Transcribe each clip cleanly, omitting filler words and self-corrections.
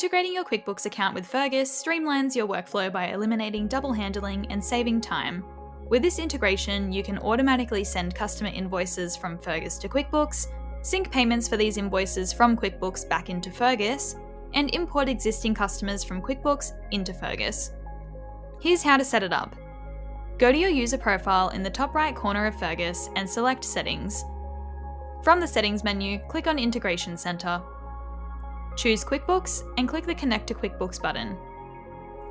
Integrating your QuickBooks account with Fergus streamlines your workflow by eliminating double handling and saving time. With this integration, you can automatically send customer invoices from Fergus to QuickBooks, sync payments for these invoices from QuickBooks back into Fergus, and import existing customers from QuickBooks into Fergus. Here's how to set it up. Go to your user profile in the top right corner of Fergus and select Settings. From the Settings menu, click on Integration Center. Choose QuickBooks and click the Connect to QuickBooks button.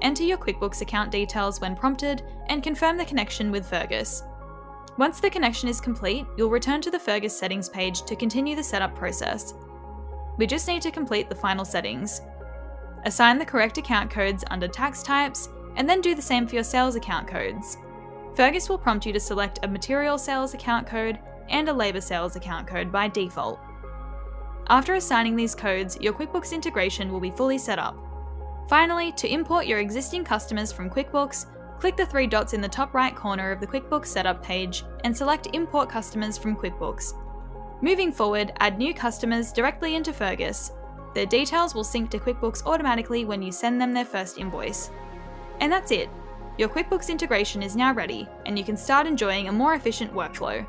Enter your QuickBooks account details when prompted and confirm the connection with Fergus. Once the connection is complete, you'll return to the Fergus settings page to continue the setup process. We just need to complete the final settings. Assign the correct account codes under tax types, and then do the same for your sales account codes. Fergus will prompt you to select a material sales account code and a labour sales account code by default. After assigning these codes, your QuickBooks integration will be fully set up. Finally, to import your existing customers from QuickBooks, click the three dots in the top right corner of the QuickBooks setup page and select Import Customers from QuickBooks. Moving forward, add new customers directly into Fergus. Their details will sync to QuickBooks automatically when you send them their first invoice. And that's it. Your QuickBooks integration is now ready, and you can start enjoying a more efficient workflow.